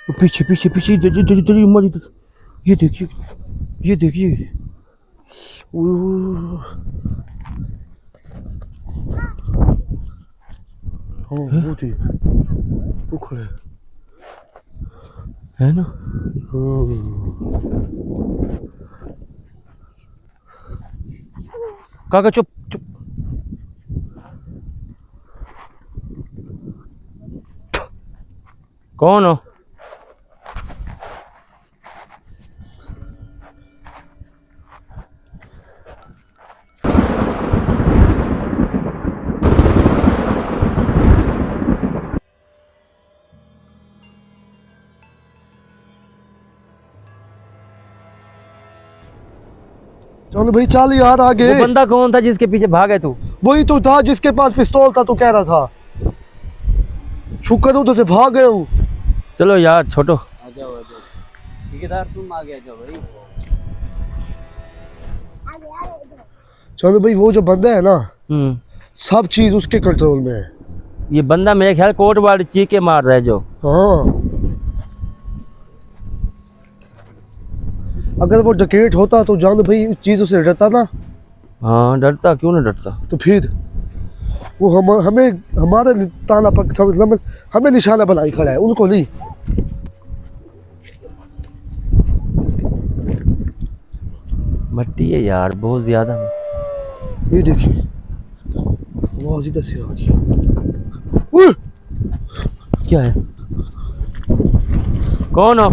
पीछे पीछे पीछे इधर इधर इधर उमर इधर। ये देखिए, ये देखिए। ओह, हाँ वो थी, वो खड़ा है ना। काका चुप चुप। कौन हो? चलो भाई चल यार आगे। वो बंदा कौन था जिसके पीछे भागे तू? वही तो था जिसके पास पिस्तौल था, तो कह रहा था। शुक्र उधर से भाग गया हूँ। चलो यार छोटो। आ जाओ ठेकेदार, तुम आगे आ जाओ भाई। चलो भाई, वो जो बंदा है ना, सब चीज उसके कंट्रोल में है। ये बंदा मेरे ख्याल कोट वाली चीखे मार रहा है जो। हाँ, अगर वो डकैत होता तो जान भाई उस चीजों से डरता ना। हाँ डरता, क्यों ना डरता। तो फिर वो हमें हमारे ताना पक समझ, हमें निशाना बनाई खड़ा है, उनको नहीं। मट्टी है यार बहुत ज्यादा। ये देखिए, आवाज इधर से आ रही है। उह! क्या है? कौन हो?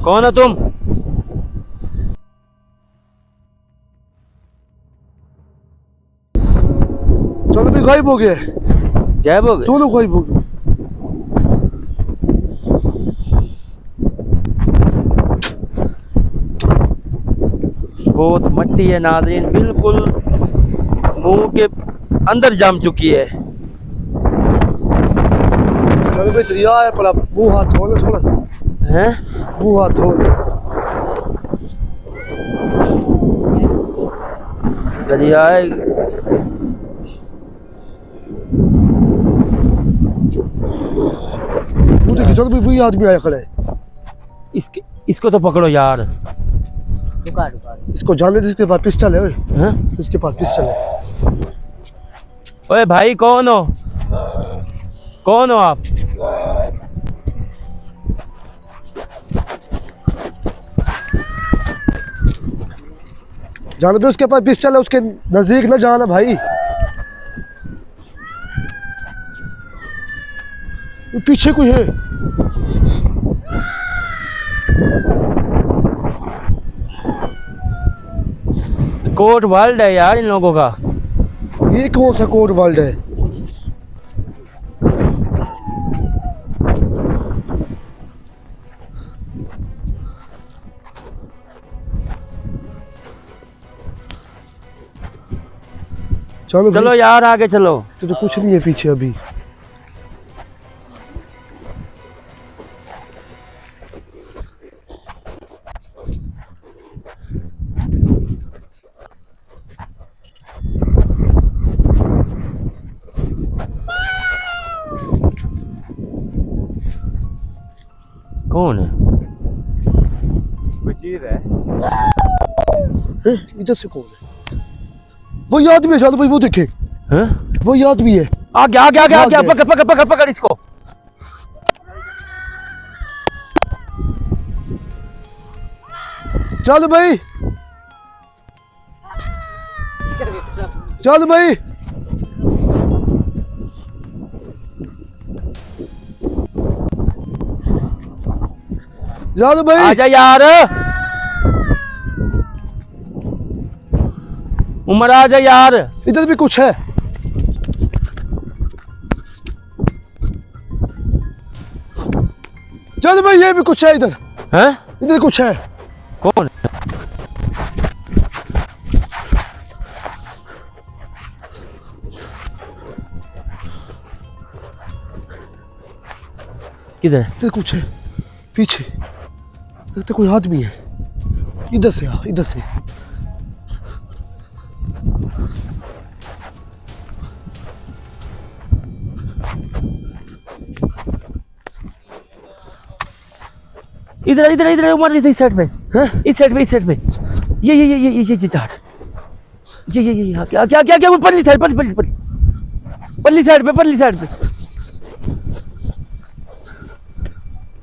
कौन हो तुम? चलो भी गायब हो गए, गायब हो गए? दोनों गायब हो गए। बहुत मट्टी है नाज़रीन, बिल्कुल मुंह के अंदर जम चुकी है। चलो भाई दरिया है, पर आप मुंह हाथ धो ले थोड़ा सा। हैं? मुंह हाथ धो ले। दरिया है। वो देखिए, चलो भाई वही आदमी आया खड़ा है। इसको तो पकड़ो यार। रुका रुका। इसको जाने दे, इसके पास पिस्टल है। ओए, हैं? इसके पास पिस्टल है। ओए भाई कौन हो? कौन हो आप? जाने दे, उसके पास पिस्टल है, उसके नजदीक ना जाना भाई। वो पीछे कोई है। कोर्ट वर्ल्ड है यार इन लोगों का। ये कौन सा कोड वर्ल्ड है? चलो चलो भाई, यार आगे चलो। तो कुछ नहीं है पीछे अभी। कौन है? कोई चीज है। इधर से कौन है? वो याद भी है, चलो भाई वो देखे। हैं? वो याद भी है। आगे आगे आगे आगे, आगे। पकड़ पकड़ पकड़ पकड़ इसको। चल भाई, चल भाई। चल भाई, आजा यार, उमर आजा यार। इधर भी कुछ है। चल भाई, ये भी कुछ है इधर। हैं? इधर कुछ है। कौन? किधर? इधर कुछ है पीछे। लगता है कोई आदमी है। इधर से आ, इधर से। इधर इधर इधर उमर इस साइड पे, हैं? इस साइड पे, इस साइड पे। ये झाड़, ये हाँ, क्या क्या क्या क्या, वो पल्ली साइड, पल्ली साइड पे।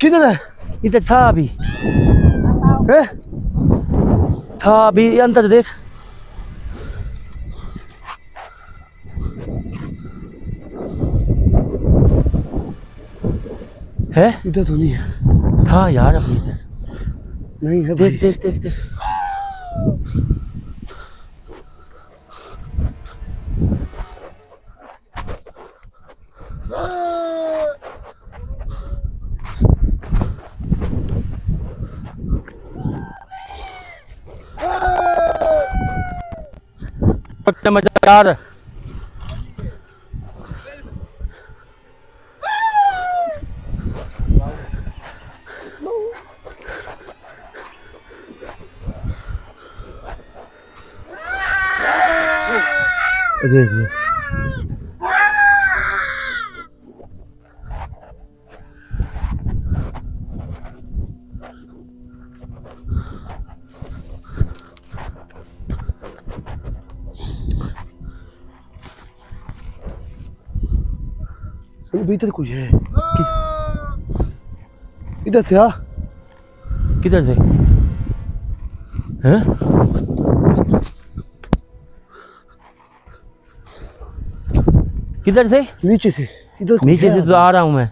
किधर है? इधर था अभी, हैं? अंदर देख। है, इधर तो नहीं है। था यार अभी इधर। नहीं है भाई। देख। मजा यार। अरे अभी इधर कोई है। इधर से आ। किधर से? हैं? किधर से? नीचे से। इधर कोई नीचे है। से तो आ रहा हूँ मैं,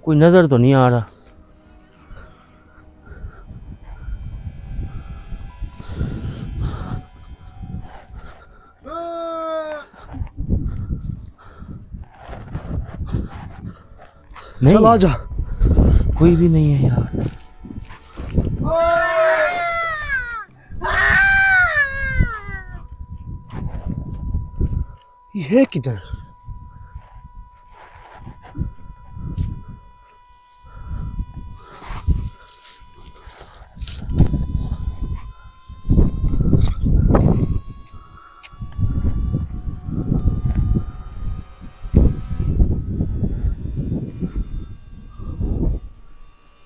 कोई नजर तो नहीं आ रहा। चल आ जा। कोई भी नहीं है यार। ये है किधर?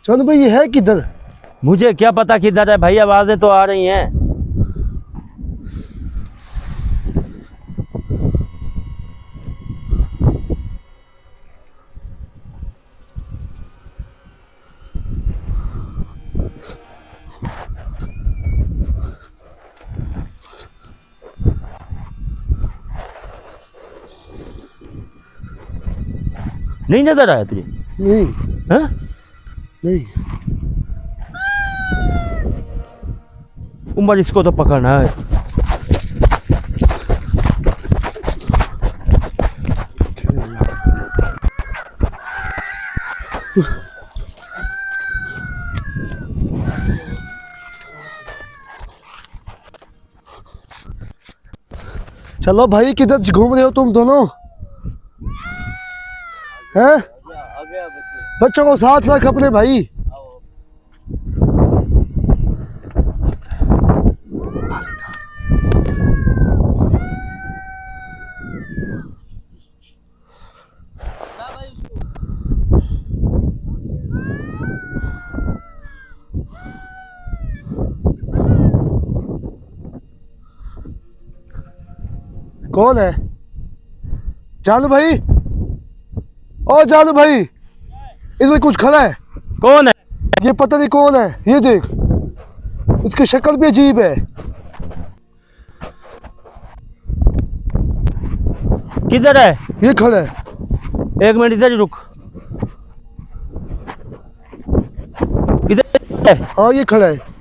चल भाई, ये है किधर? मुझे क्या पता किधर है भाई, आवाजें तो आ रही हैं। नहीं नजर आया तुझे? नहीं। हाँ? नहीं। उमर इसको तो पकड़ना है। चलो भाई, किधर घूम रहे हो तुम दोनों? हैं? आ गया बच्चे। बच्चों को साथ रख अपने भाई। कौन है? जालू भाई, ओ जालू भाई, इधर कुछ खड़ा है। कौन है? ये पता नहीं कौन है। ये देख, इसकी शक्ल भी अजीब है। किधर है? ये खड़ा है। एक मिनट इधर ही रुक। इधर है? हाँ, ये खड़ा है।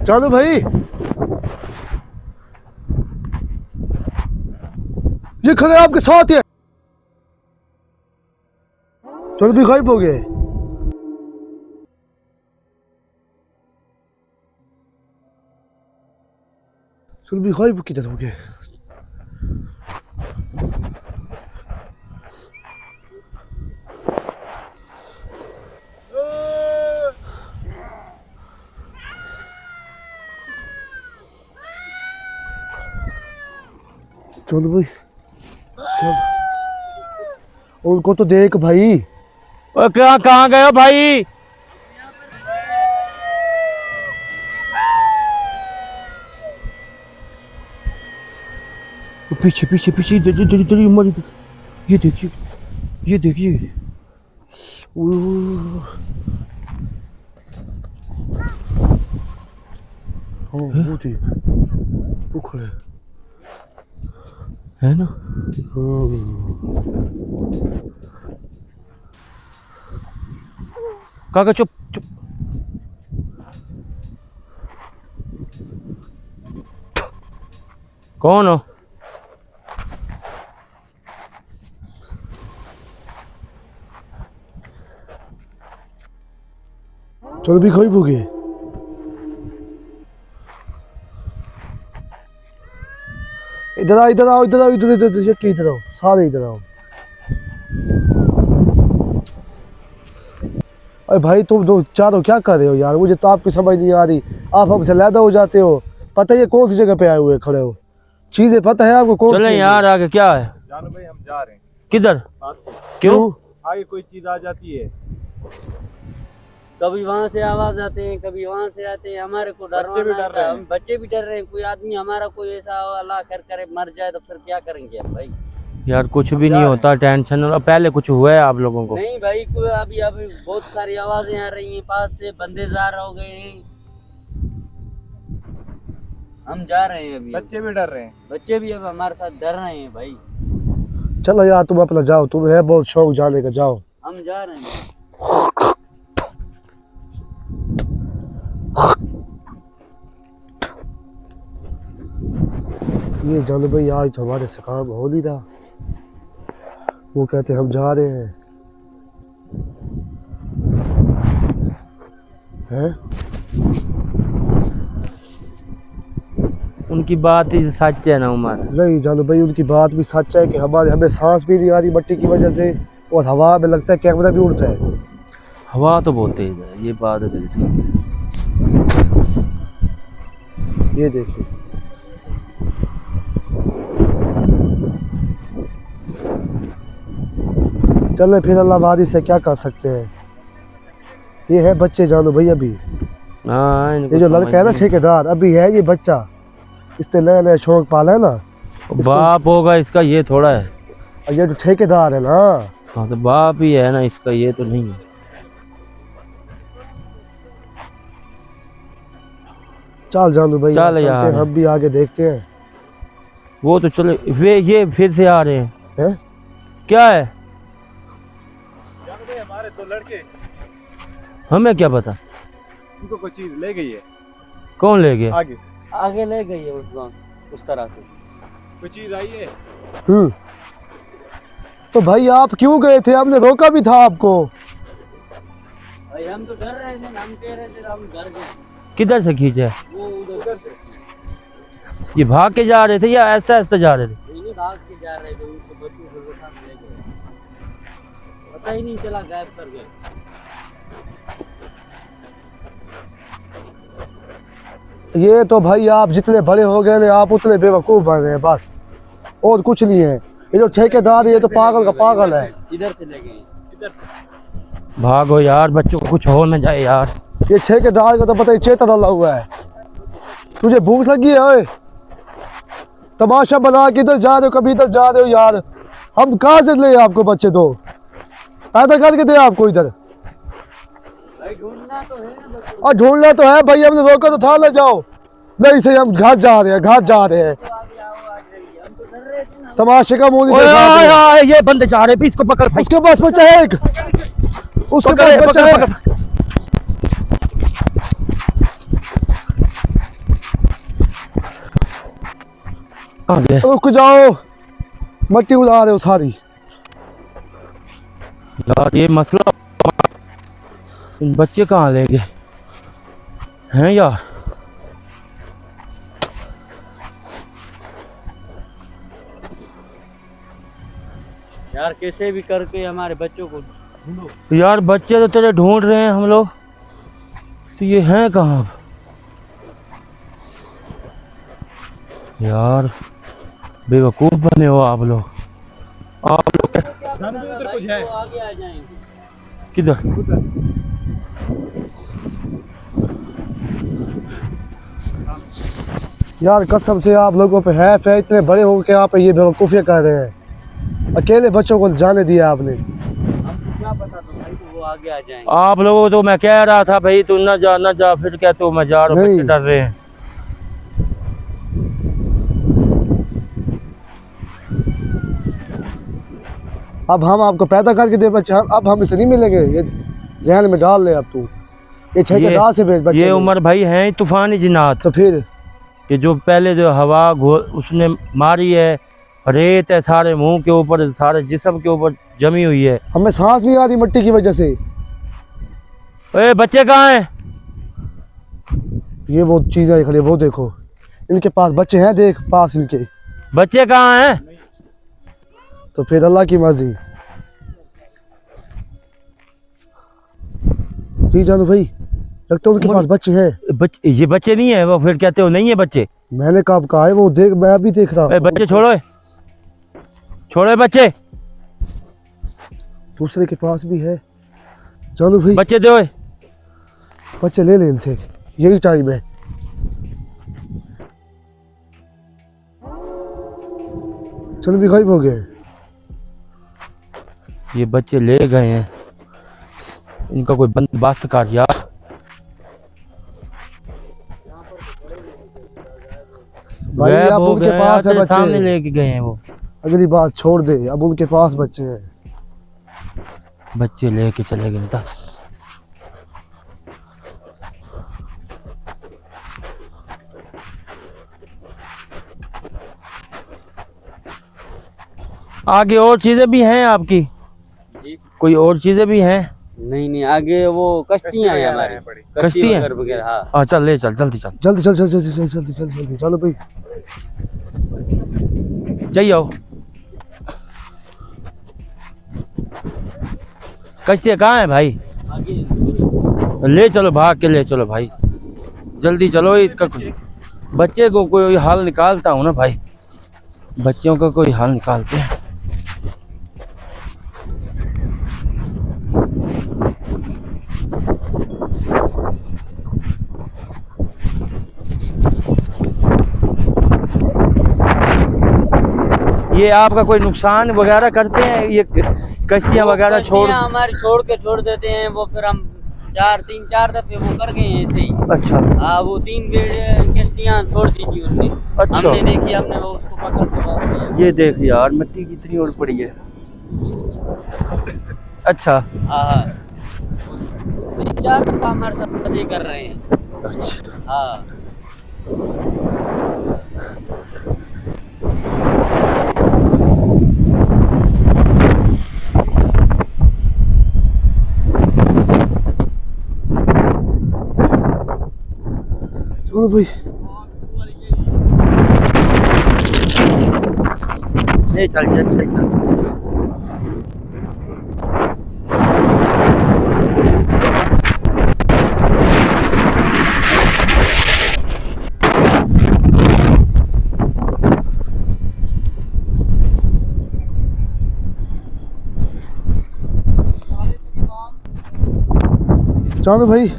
जालू भाई, ये खड़े आपके साथ है। चल भी गायब हो गए। चल भी गायब किधर हो गए? चल भाई चल, उनको तो देख भाई। ओ कहाँ गए हो भाई? पीछे पीछे पीछे, इधर इधर इधर, ये देखिए, ये देखिए। हाँ वो थी, वो खड़े है ना। काका चुप चुप। कौन हो? चल भी खाई भोगे। इधर आओ इधर आओ इधर आओ इधर इधर इधर इधर आओ, सारे इधर आओ। अरे भाई तुम दो चारों क्या कर रहे हो यार, मुझे तो आपकी समझ नहीं आ रही। आप हमसे लैदा हो जाते हो। पता है ये कौन सी जगह पे आए हुए खड़े हो? चीजें पता है आपको कौन सी? चले यार आगे क्या है? जानो भाई, हम जा रहे हैं किधर? आपसे। क्यों? आगे कोई चीज आ जाती है, कभी वहां से आवाज आते हैं, कभी वहां से आते हैं, हमारे को बच्चे भी डर रहे हैं। हम बच्चे भी डर रहे हैं। कोई आदमी हमारा कोई ऐसा अल्लाह कर करे मर जाए तो फिर क्या करेंगे हम भाई? यार कुछ भी नहीं होता, टेंशन। और पहले कुछ हुआ है आप लोगों को? नहीं भाई, कोई अभी अभी बहुत सारी आवाजें आ रही हैं, पास से बंदे जार हो गए हैं। हम जा रहे हैं अभी। बच्चे भी डर रहे हैं। बच्चे भी अब हमारे साथ डर रहे हैं भाई। चलो यार तुम अपना जाओ, तुम्हें है बहुत शौक जाने का, जाओ। हम जा रहे हैं। ये जानो भाई आज तो हमारे से काम हो नहीं रहा। वो कहते हम जा रहे हैं, हैं? उनकी बात ही सच है ना उमर। नहीं जानो भाई उनकी बात भी सच है कि हमें सांस भी नहीं आ रही मट्टी की वजह से, और हवा में लगता है कैमरा भी उड़ता है। हवा तो बहुत तेज है, ये बात है ठीक है। ये देखिए चलो फिर अल्लाह वादी से क्या कर सकते हैं। ये है बच्चे जानो भाई अभी। हाँ, ये जो लड़का है ना ठेकेदार, अभी है ये बच्चा, इसने नया नया शौक पाला है ना। बाप होगा इसका, ये थोड़ा है। और ये जो ठेकेदार है ना, हाँ तो बाप ही है ना इसका, ये तो नहीं है। चल जानो भाई चल चलते यार। हैं, हम भी आगे देखते हैं। वो तो चले, वे ये फिर से आ रहे हैं। हैं? क्या है? जानो भाई, हमारे दो लड़के, हमें क्या पता? उनको कोई चीज ले गई है। कौन ले गया? आगे आगे ले गई है उस तरह से कोई चीज आई है। तो भाई आप क्यों गए थे? हमने रोका भी था आपको। भाई हम तो डर रहे थे, हम कह रहे थे हम डर गए। किधर से खींचे? वो उधर से ये भाग के जा रहे थे या ऐसा ऐसा जा रहे थे? नहीं भाग के जा रहे थे, उनको बच्चों को उठा के ले गए, पता ही नहीं चला, गायब कर गए। ये तो भाई आप जितने बड़े हो गए ना, आप उतने बेवकूफ़ बन रहे हैं बस, और कुछ नहीं है। ये जो ठेकेदार है ये तो पागल का पागल है। इधर से ले गए। इधर से भागो यार, बच्चों को कुछ हो न जाए यार। ये ठेकेदार का तो पता ही चेता डाला हुआ है। तुझे भूख लगी है ओए? तमाशा बना के इधर जा रहे हो, कभी इधर जा रहे हो यार। हम कहाँ से ले आपको बच्चे? दो पैदा करके दे आपको इधर। भाई ढूंढना तो है ना बच्चों और ढूंढना तो है भाई, हमने रोका तो था, ले जाओ। नहीं सही, हम घाट जा रहे हैं, घाट जा रहे हैं। को। आगे आओ, आ जाइए, हम तो डर रहे थे ना। तमाशे का मुंह नहीं ओए, देखा ओए, आपने। ओए, ये बंदे जा रहे हैं, इसको पकड़ भाई। उसके पास बच्चा है एक, उसके पकड़, पास पकड़, बच्चा है। पकड़। कहाँ गए? रुक जाओ, मट्टी उड़ा रहे हो सारी। यार ये मसला, इन बच्चे कहाँ ले गए हैं यार? यार कैसे भी करके हमारे बच्चों को ढूंढो। यार बच्चे तो तेरे ढूंढ रहे हैं हम लोग, तो ये हैं कहाँ अब? यार बेवकूफ बने हो आप लोग। आप लोग उधर कुछ है। वो आगे आ जाएंगे। किधर? यार कसम से आप लोगों पे है इतने बड़े हो के आप ये बेवकूफ़ियाँ कर रहे हैं। अकेले बच्चों को जाने दिया आपने। हमको क्या पता तो भाई, तो वो आगे आ जाएंगे। आप लोगों को तो मैं कह रहा था भाई तू ना जा, फिर कहते हो मैं जा रहा हूँ, नहीं। बच्चे डर रहे हैं। अब हम आपको पैदा करके दे बच्चे, अब हम इसे नहीं मिलेंगे। ये जहन में डाल ले अब तू। ये ठेकेदार से भेज बच्चे ये ले। उमर भाई हैं तूफानी जिन्नात, तो फिर कि जो पहले जो हवा उसने मारी है, रेत है सारे मुंह के ऊपर, सारे जिस्म के ऊपर जमी हुई है। हमें सांस नहीं आ रही मिट्टी की वजह से। ए बच्चे कहाँ हैं? ये वो चीज़ें खड़ी, वो देखो इनके पास बच्चे हैं, देख पास इनके। बच्चे कहाँ हैं? तो फिर अल्लाह की मर्जी। जी जानू भाई, लगता है उनके पास बच्चे हैं। ये बच्चे नहीं है, वो फिर कहते हो नहीं है बच्चे। मैंने कब कहा है, वो देख मैं भी देख रहा हूँ। बच्चे छोड़ो, छोड़ो बच्चे। दूसरे के पास भी है। जानू भाई बच्चे दो। बच्चे ले ले इनसे, यही टाइम है। चलो भी गायब हो गए। ये बच्चे ले गए हैं, इनका कोई बंदोबस्त कर यार। भाई गायब अब हो उनके गए, पास है तेरे सामने बच्चे। लेके गए हैं वो। अगली बात छोड़ दे, अब उनके पास बच्चे हैं। बच्चे लेके चले गए 10। आगे और चीजें भी हैं आपकी? जी कोई और चीजें भी हैं? नहीं, आगे वो कश्तियाँ हैं हमारी, कश्ती हैं? वगैरह। हाँ हाँ चल ले चल, जल्दी चल, जल्दी चल चल जल्दी जल्दी जल्दी जल्दी जल्दी चलो भाई। चाहिए आओ। कश्ती कहाँ है भाई? आगे ले चलो, भाग के ले चलो भाई, जल्दी चलो। इसका बच्चे को कोई हाल निकालता हूँ ना भाई, बच्चों का कोई हाल निकालते हैं। ये आपका कोई नुकसान वगैरह करते हैं ये कश्तियाँ वगैरह छोड़? हमारी छोड़ देते हैं वो, फिर हम 3-4 दफे वो कर गए हैं ऐसे ही। अच्छा हाँ, वो 3 कश्तियाँ छोड़ दी थी उसने। अच्छा। हमने देखी, हमने वो उसको पकड़ के बाहर किया। ये देख यार मिट्टी कितनी उड़ पड़ी है। अच्छा हाँ 3-4 दफा हमारे साथ ऐसे ही कर रहे हैं। अच्छा। हाँ चलो भाई। ले चल चल चल। चलो भाई,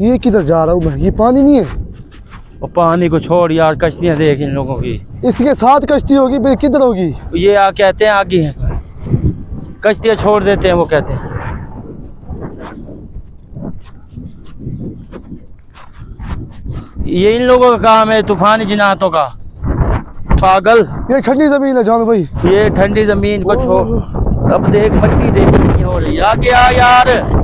ये किधर जा रहा हूँ मैं? ये पानी नहीं है। और पानी को छोड़ यार, कश्तियाँ देख इन लोगों की। इसके साथ कश्ती होगी भाई, किधर होगी? ये कहते हैं आगे हैं, कश्तियाँ छोड़ देते हैं वो कहते हैं। ये इन लोगों का काम है, तूफानी जिनातों का। पागल, ये ठंडी जमीन है जानो भाई। ये ठंडी जमीन को छोड़। अब देख मट्टी देख कितनी हो रही है। आगे आ यार।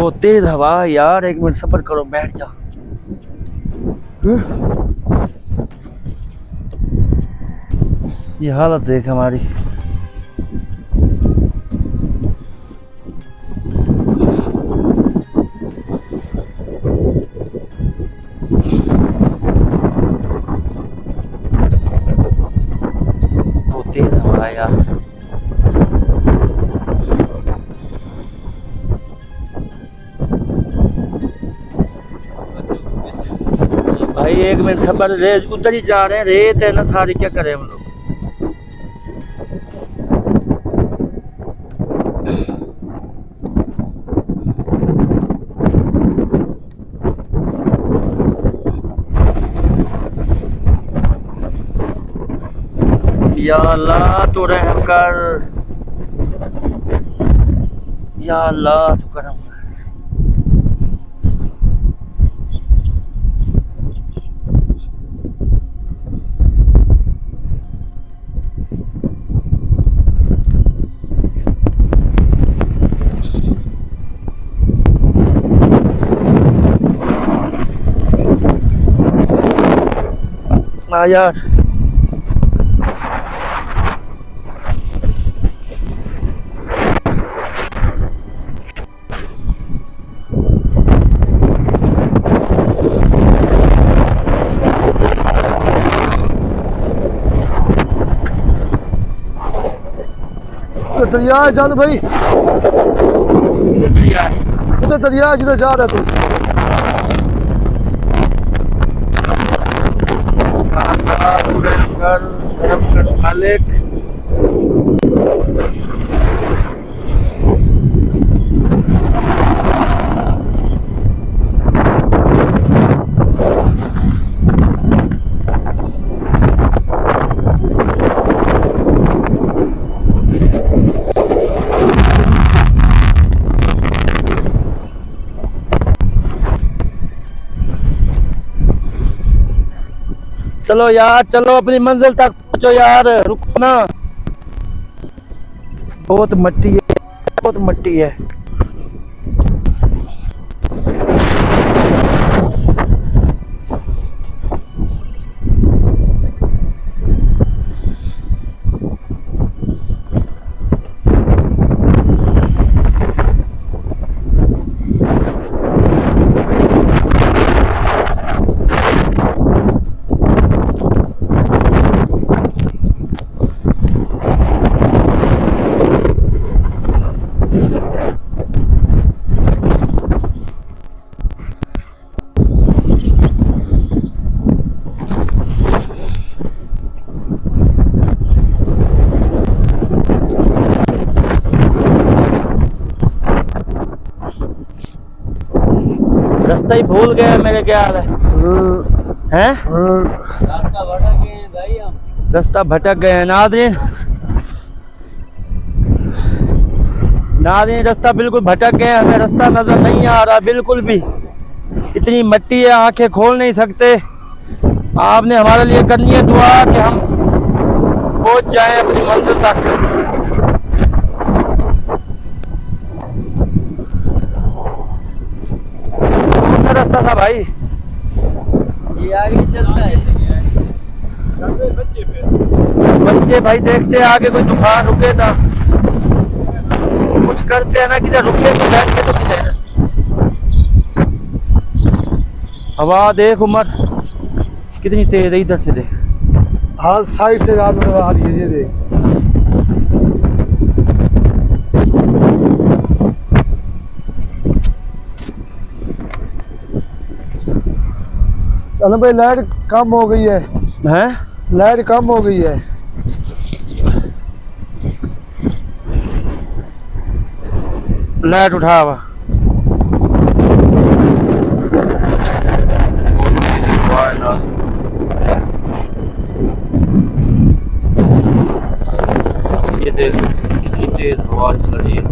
बहुत तेज हवा है यार, 1 मिनट सब्र करो, बैठ जा। ये हालत देख हमारी। बहुत तेज हवा है यार। भाई 1 मिनट सब्र, रेत उधर ही जा रहे हैं, रेत है ना सारी, क्या करें हम लोग। या अल्लाह तू रहम कर, या अल्लाह तू करम कर। हाँ यार, तो दरिया है जान भाई, उधर दरिया है जिधर जा रहा तू। मालिक चलो यार, चलो अपनी मंजिल तक पहुंचो यार, रुको ना। बहुत मट्टी है, बहुत मट्टी है। रास्ता ही भूल गए मेरे ख्याल है, हैं? रास्ता भटक गए हैं भाई हम। रास्ता भटक गए हैं नाज़रीन, नाज़रीन रास्ता बिल्कुल भटक गए, हमें रास्ता नजर नहीं आ रहा बिल्कुल भी। इतनी मिट्टी है, आंखें खोल नहीं सकते। आपने हमारे लिए करनी है दुआ कि हम पहुंच जाएं अपनी मंजिल तक। रास्ता था भाई, ये आगे चलता है। बच्चे भाई देखते आगे कोई तूफान रुके था, कुछ करते हैं ना, किधर रुके तो बैठते तो किधर। हवा देख उमर कितनी तेज है, इधर से देख। हाँ साइड से रात में आ रही है, ये देख। अरे भाई लाइट कम हो गई है, हैं? लाइट कम हो गई है। लाइट उठा हुआ ये देख कितनी तेज हवा चल रही है।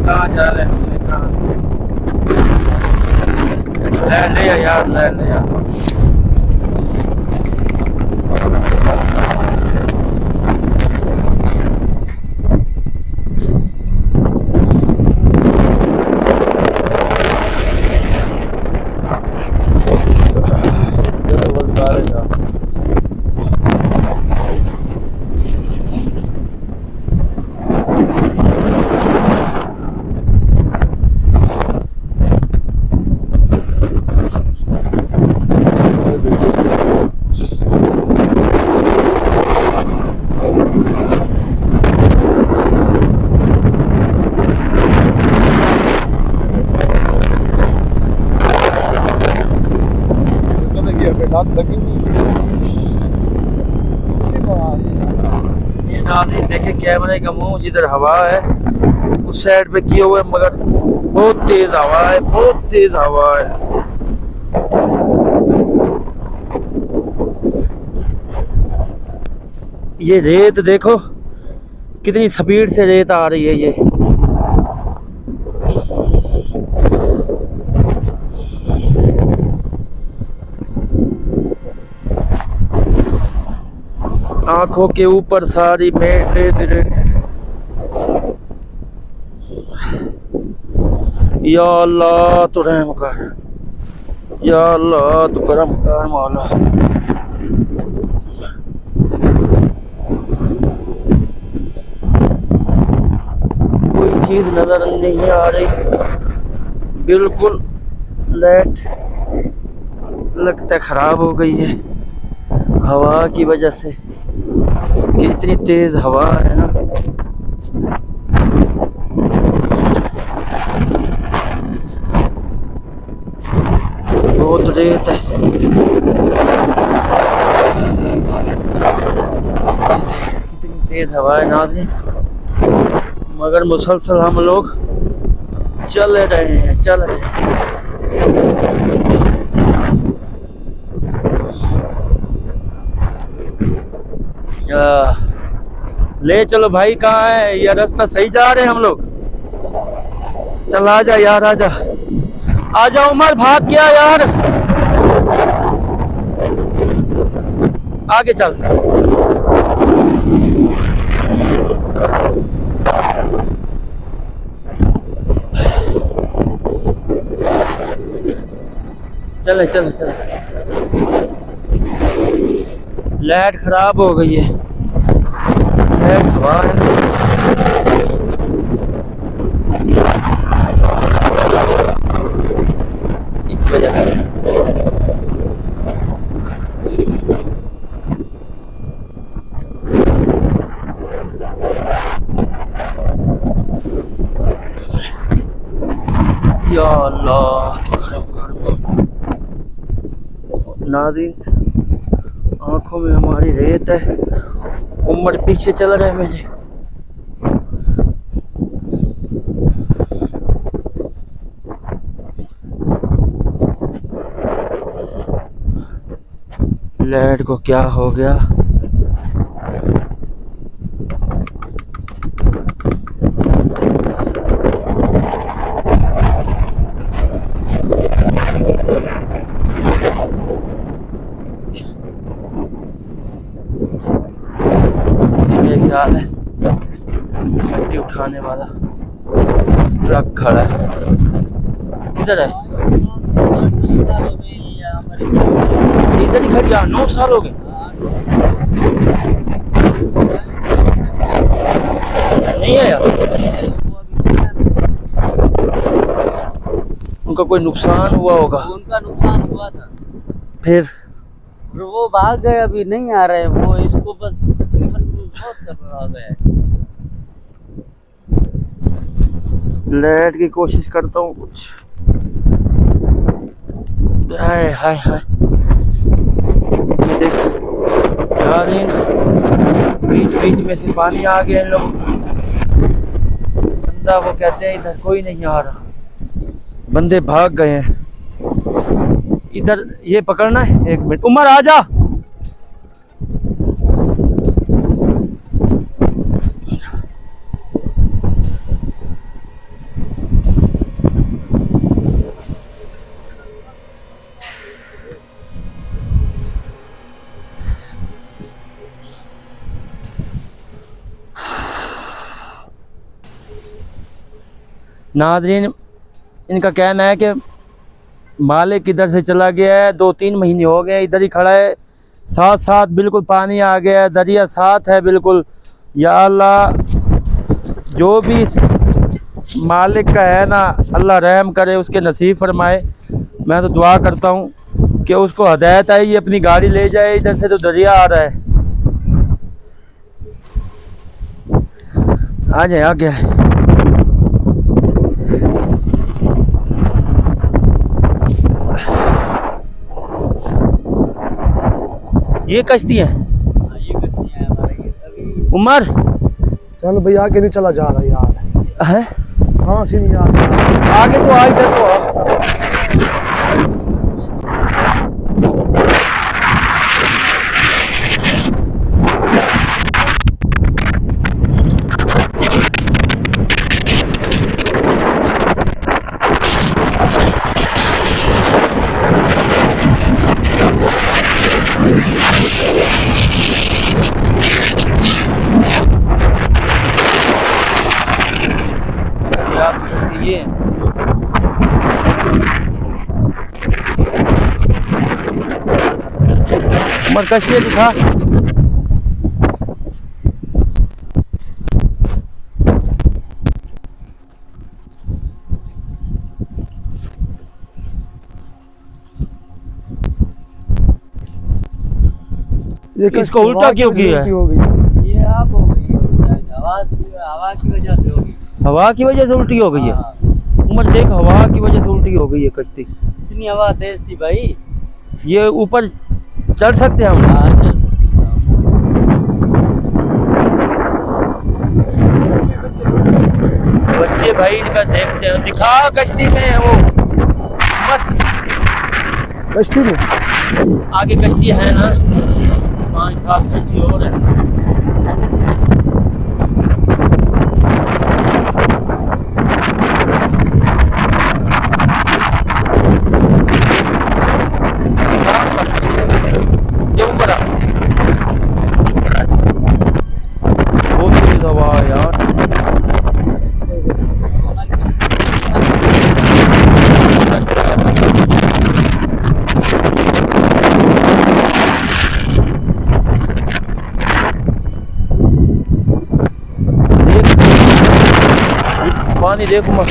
कहाँ जा ले ले यार। ये नाज़रीन देखे कैमरे का मुंह जिधर हवा है उस साइड पे किए हुए, मगर बहुत तेज हवा है, बहुत तेज हवा है। ये रेत देखो कितनी स्पीड से रेत आ रही है। ये आंखों के ऊपर सारी मेट रेत रेत। या अल्लाह तो रहम कर, या अल्लाह तो करम कर मौला। कोई चीज नजर नहीं आ रही, बिल्कुल लाइट लगता है खराब हो गई है हवा की वजह से, कि इतनी तेज हवा है ना। बहुत रेत है। कितनी तेज हवा है नाज़रीन, मगर मुसलसल हम लोग चल रहे हैं, चल रहे हैं। ले चलो भाई, कहाँ है ये रास्ता? सही जा रहे हैं हम लोग। चल आजा यार, आजा आजा उमर, भाग गया यार, आगे चल। चले चले चले, लाइट खराब हो गई है, लाइट हवा है। इस वजह से या अल्लाह तो करम कर। नाज़रीन आंखों में हमारी रेत है, उम्र पीछे चल रहा है मेरे। लाइट को क्या हो गया? मेरे ख्याल है मिट्टी उठाने वाला ट्रक खड़ा है। किधर है? 9 साल हो गए यहाँ पर। इधर ही खड़ा, 9 साल हो गए। नहीं आया? उनका कोई नुकसान हुआ होगा? उनका नुकसान हुआ था, फिर वो भाग गए, अभी नहीं आ रहे वो। इसको बस बहुत चल रहा है। लाइट की कोशिश करता हूँ कुछ। हाय हाय हाय, देख यार, बीच बीच में से पानी आ गया। इन लोग बंदा वो कहते हैं इधर कोई नहीं आ रहा, बंदे भाग गए हैं। इधर ये पकड़ना है, 1 मिनट। उमर आजा, नाज़रीन, इनका कहना है कि मालिक इधर से चला गया है, 2-3 महीने हो गए इधर ही खड़ा है, साथ साथ बिल्कुल पानी आ गया है, दरिया साथ है बिल्कुल। या अल्लाह, जो भी इस मालिक का है ना, अल्लाह रहम करे, उसके नसीब फरमाए। मैं तो दुआ करता हूँ कि उसको हदायत आई, ये अपनी गाड़ी ले जाए, इधर से तो दरिया आ रहा है। आ जाए, आ गया है। ये कश्ती है हाँ, ये कश्ती है हमारे ये अभी। उमर चल भाई, आगे नहीं चला जा रहा यार, है, सांस ही नहीं आ रही। आगे तो आ, इधर तो आ। ये उमर कश्ती दिखा। ये इसको उल्टा क्यों किया है? हो गई। ये आप हो गई हवा की वजह से होगी। हवा की वजह से उल्टी हो गई है। हाँ, उमर देख, हवा की वजह से उल्टी हो गई है कश्ती। इतनी हवा तेज थी भाई। ये ऊपर चढ़ सकते हैं हम? हाँ, चल सकती है। बच्चे भाई इनका देखते हैं, दिखा कश्ती में है वो। उमर, कश्ती में आगे कश्ती है ना, 5-7 कश्ती और है। ये ऊपर आ। बहुत तेज हवा है यार। पानी देखो मत।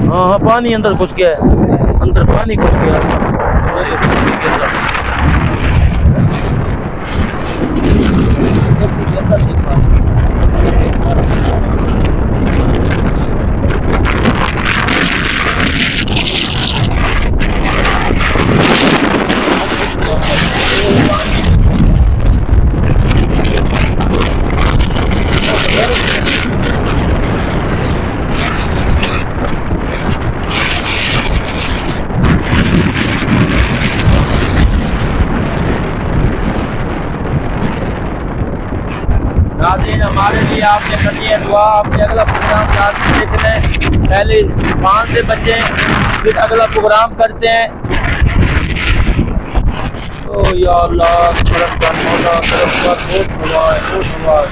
हाँ हाँ, पानी अंदर घुस गया है, अंदर पानी घुस गया है। कश्ती के अंदर देख पास। नाज़रीन, हमारे लिए आपने करनी है दुआ। आपने अगला प्रोग्राम देखना है, पहले तूफान से बचें, फिर अगला प्रोग्राम करते हैं। ओ या अल्लाह, करम कर मौला, करम कर, बहुत हुआ है, बहुत हुआ है।